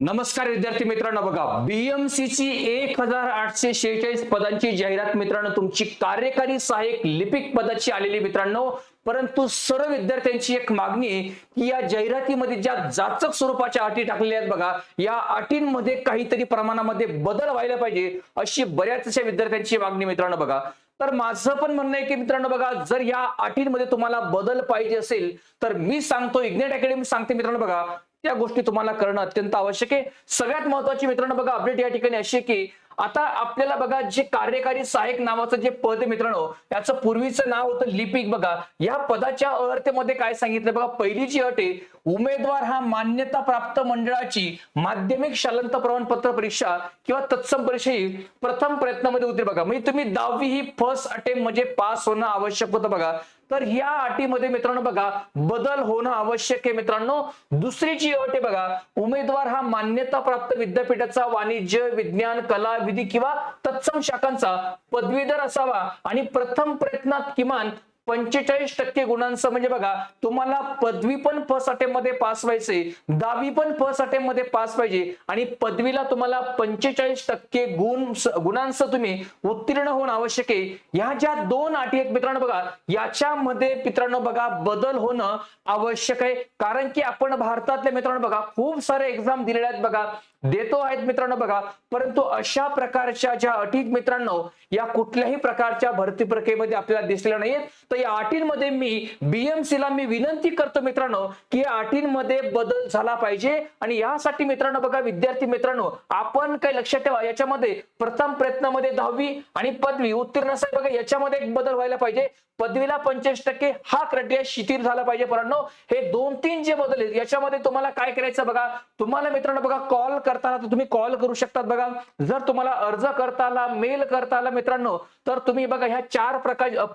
नमस्कार विद्यार्थी मित्रांनो, बघा बीएमसी ची 1846 पदांची जाहिरात मित्रांनो तुमची कार्यकारी सहाय्यक लिपिक पदाची आलेली मित्रांनो. परंतु सर्व विद्यार्थ्यांची एक मागणी आहे की या जाहिरातीमध्ये ज्या जाचक स्वरूपाच्या अटी टाकलेल्या आहेत बघा, या अटींमध्ये काहीतरी प्रमाणामध्ये बदल व्हायला पाहिजे अशी बऱ्याचशा विद्यार्थ्यांची मागणी मित्रांनो. बघा, तर माझं पण म्हणणं आहे की मित्रांनो बघा, जर या अटींमध्ये तुम्हाला बदल पाहिजे असेल तर मी सांगतो, इग्नाइट अकॅडमी सांगते मित्रांनो बघा, त्या गोष्टी तुम्हाला करणं अत्यंत आवश्यक आहे. सगळ्यात महत्त्वाची मित्रांनो बघा अपडेट या ठिकाणी अशी आहे की आता आपल्याला बघा जे कार्यकारी सहाय्यक नावाचं जे पद आहे मित्रांनो, याचं पूर्वीचं नाव होतं लिपिक. बघा या पदाच्या अर्थमध्ये काय सांगितलं बघा, पहिली जी अट आहे, उमेदवार हा मान्यता प्राप्त मंडळाची माध्यमिक शालांत प्रमाणपत्र परीक्षा किंवा तत्सम परीक्षेत प्रथम प्रयत्नामध्ये होते. बघा म्हणजे तुम्ही 10वी ही फर्स्ट अटेम्प्ट म्हणजे पास होणं आवश्यक होतं. बघा तर या अटीमध्ये मित्रांनो बघा बदल होणं आवश्यक आहे मित्रांनो. दुसरी जी अट आहे बघा, उमेदवार हा मान्यता प्राप्त विद्यापीठाचा वाणिज्य विज्ञान कला विधी किंवा तत्सम शाखांचा पदवीधर असावा आणि प्रथम प्रयत्नात किमान 45% गुणांसह. म्हणजे बघा तुम्हाला पदवी पण फर्स्ट अटेम्प्ट मध्ये पास व्हायचे, 10वी पण फर्स्ट अटेम्प्ट मध्ये पास पाहिजे आणि पदवीला तुम्हाला 45% गुणांसह तुम्ही उत्तीर्ण होणं आवश्यक आहे. ह्या ज्या दोन अटी आहेत मित्रांनो बघा, याच्यामध्ये मित्रांनो बघा बदल होणं आवश्यक आहे. कारण की आपण भारतातल्या मित्रांनो बघा खूप सारे एक्झाम दिलेल्या आहेत बघा, देतो आहेत मित्रांनो बघा, परंतु अशा प्रकारच्या ज्या अटी मित्रांनो या कुठल्याही प्रकारच्या भरती प्रक्रियेमध्ये आपल्याला दिसलेल्या नाहीत. तर या अटींमध्ये मी बीएमसी ला मी विनंती करतो मित्रांनो की या अटींमध्ये बदल झाला पाहिजे. आणि यासाठी मित्रांनो बघा विद्यार्थी मित्रांनो, आपण काय लक्षात ठेवा, याच्यामध्ये प्रथम प्रयत्नामध्ये 10वी आणि पदवी उत्तीर्ण असेल बघा, याच्यामध्ये एक बदल व्हायला पाहिजे. पदवीला 45% हा क्रायटेरिया शिथिल झाला पाहिजे. परंतु हे 2-3 जे बदल आहेत याच्यामध्ये तुम्हाला काय करायचं बघा, तुम्हाला मित्रांनो बघा कॉल करताना तुम्ही कॉल करू शकतात. बघा जर तुम्हाला अर्ज करता आला, मेल करता आला मित्रांनो, तर तुम्ही बघा ह्या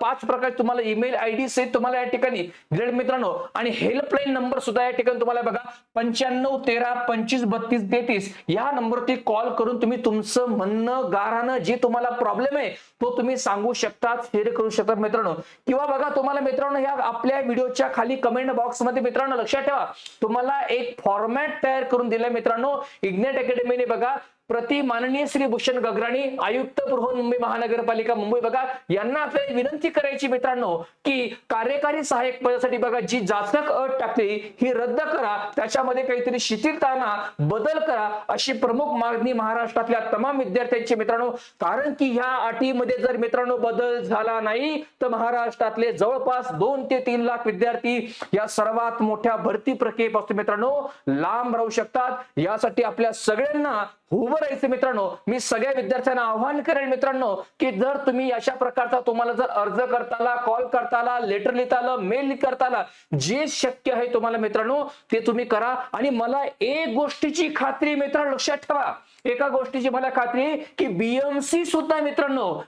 5 प्रकार तुम्हाला ईमेल आयडी सहित तुम्हाला या ठिकाणी दिलेत मित्रांनो. आणि हेल्पलाईन नंबर सुद्धा या ठिकाणी तुम्हाला बघा 9513253233 या नंबरवरती कॉल करून तुम्ही तुमचं म्हणणं गाऱ्हाणं जे तुम्हाला प्रॉब्लेम आहे तो तुम्ही सांगू शकतात, शेअर करू शकतात मित्रांनो. किंवा बघा तुम्हाला मित्रांनो ह्या आपल्या व्हिडिओच्या खाली कमेंट बॉक्स मध्ये मित्रांनो लक्षात ठेवा, तुम्हाला एक फॉर्मॅट तयार करून दिलाय मित्रांनो इग्नाइट अकॅडमीने. बघा प्रति माननीय श्री भूषण गगराणी, आयुक्त बृहन्मुंबई महानगरपालिका मुंबई, बघा यांना आपल्याला विनंती करायची मित्रांनो की कार्यकारी सहाय्यक पदासाठी बघा जी जाचक अट टाकली ही रद्द करा, त्याच्यामध्ये काहीतरी शिथिलता बदल करा अशी प्रमुख मागणी महाराष्ट्रातल्या तमाम विद्यार्थ्यांची मित्रांनो. कारण की ह्या अटीमध्ये जर मित्रांनो बदल झाला नाही तर महाराष्ट्रातले जवळपास 2 ते 3 लाख विद्यार्थी या सर्वात मोठ्या भरती प्रक्रियेपासून मित्रांनो लांब राहू शकतात. यासाठी आपल्या सगळ्यांना उभं राहायचं मित्रांनो. मी सगळ्या विद्यार्थ्यांना आव्हान करेन मित्रांनो की जर तुम्ही अशा प्रकारचा तुम्हाला जर अर्ज करता आला, कॉल करता आला, लेटर लिहिता आलं, मेल करता आला, जे शक्य आहे तुम्हाला मित्रांनो ते तुम्ही करा. आणि मला एक गोष्टीची खात्री मित्रांनो लक्षात ठेवा, एका गोष्टीची मला खात्री आहे की बीएमसी सुद्धा मित्रांनो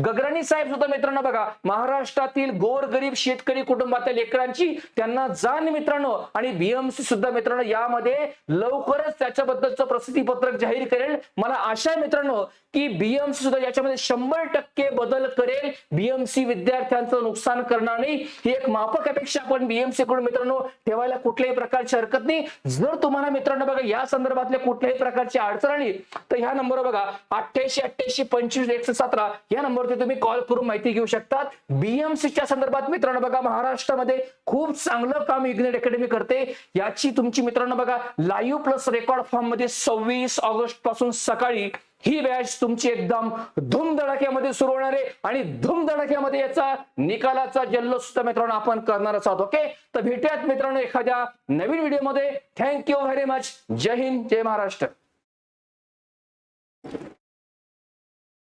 गगराणी साहेब सुद्धा मित्रांनो बघा महाराष्ट्रातील गोरगरीब शेतकरी कुटुंबातील लेकरांची त्यांना जाण मित्रांनो. आणि बीएमसी सुद्धा मित्रांनो यामध्ये लवकरच त्याच्याबद्दलचं प्रसिद्धी पत्रक जाहीर करेल. मला आशा आहे मित्रांनो की बीएमसी सुद्धा याच्यामध्ये 100% बदल करेल. बीएमसी विद्यार्थ्यांचं नुकसान करणार नाही ही एक माफक अपेक्षा आपण बीएमसी कडून मित्रांनो ठेवायला कुठल्याही प्रकारची हरकत नाही. जर तुम्हाला मित्रांनो बघा या संदर्भातल्या कुठल्याही प्रकारची अडचण आली तर ह्या नंबरवर बघा 8888252117 या नंबरवरती तुम्ही कॉल करून माहिती घेऊ शकतात. बीएमसीच्या संदर्भात मित्रांनो बघा महाराष्ट्रामध्ये खूप चांगलं काम इग्नाइट अकॅडमी करते. याची तुमची मित्रांनो बघा लाईव्ह प्लस रेकॉर्ड फॉर्म मध्ये 26 ऑगस्ट पासून सकाळी ही बॅच तुमची एकदम धूमधडाक्यामध्ये सुरू होणार आहे आणि धूमधडाक्यामध्ये याचा निकालाचा जल्लोष सुद्धा मित्रांनो आपण करणारच आहोत. ओके, तर भेटूयात मित्रांनो एखाद्या नवीन व्हिडिओमध्ये. Thank you very much. जय हिंद, जय महाराष्ट्र.